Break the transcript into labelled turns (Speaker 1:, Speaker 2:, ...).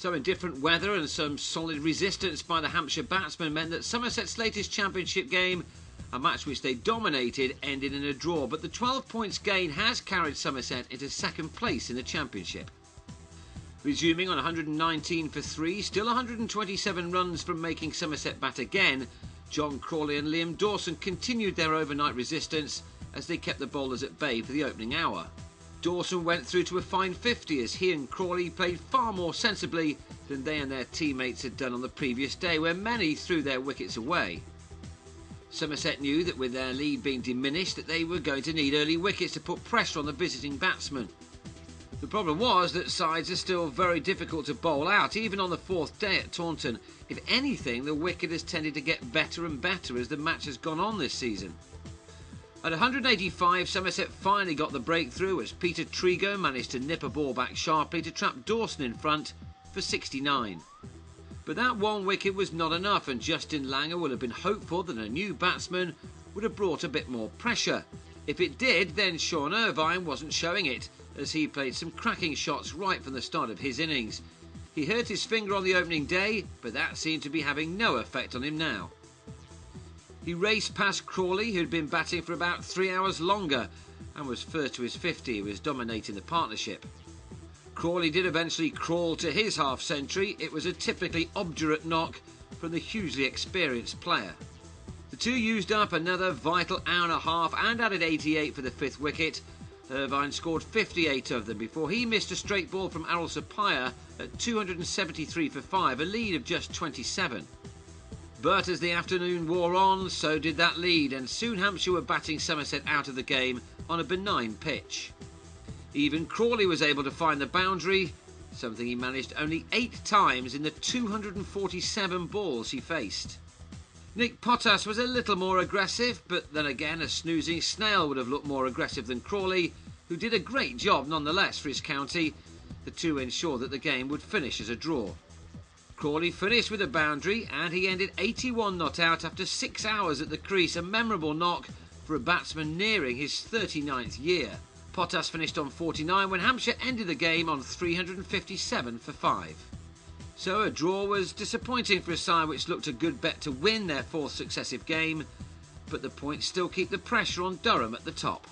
Speaker 1: So indifferent weather and some solid resistance by the Hampshire batsmen meant that Somerset's latest championship game, a match which they dominated, ended in a draw, but the 12 points gain has carried Somerset into second place in the championship. Resuming on 119 for 3, still 127 runs from making Somerset bat again, John Crawley and Liam Dawson continued their overnight resistance as they kept the bowlers at bay for the opening hour. Dawson went through to a fine 50 as he and Crawley played far more sensibly than they and their teammates had done on the previous day, where many threw their wickets away. Somerset knew that with their lead being diminished that they were going to need early wickets to put pressure on the visiting batsmen. The problem was that sides are still very difficult to bowl out, even on the fourth day at Taunton. If anything, the wicket has tended to get better and better as the match has gone on this season. At 185, Somerset finally got the breakthrough as Peter Trigo managed to nip a ball back sharply to trap Dawson in front for 69. But that one wicket was not enough, and Justin Langer would have been hopeful that a new batsman would have brought a bit more pressure. If it did, then Sean Irvine wasn't showing it, as he played some cracking shots right from the start of his innings. He hurt his finger on the opening day, but that seemed to be having no effect on him now. He raced past Crawley, who'd been batting for about 3 hours longer, and was first to his 50, who was dominating the partnership. Crawley did eventually crawl to his half-century. It was a typically obdurate knock from the hugely experienced player. The two used up another vital hour and a half and added 88 for the fifth wicket. Irvine scored 58 of them before he missed a straight ball from Arul Sapaya at 273 for 5, a lead of just 27. But as the afternoon wore on, so did that lead, and soon Hampshire were batting Somerset out of the game on a benign pitch. Even Crawley was able to find the boundary, something he managed only 8 times in the 247 balls he faced. Nick Potas was a little more aggressive, but then again a snoozing snail would have looked more aggressive than Crawley, who did a great job nonetheless for his county. The two ensured that the game would finish as a draw. Crawley finished with a boundary and he ended 81 not out after 6 hours at the crease, a memorable knock for a batsman nearing his 39th year. Potas finished on 49 when Hampshire ended the game on 357 for 5. So a draw was disappointing for a side which looked a good bet to win their 4th successive game, but the points still keep the pressure on Durham at the top.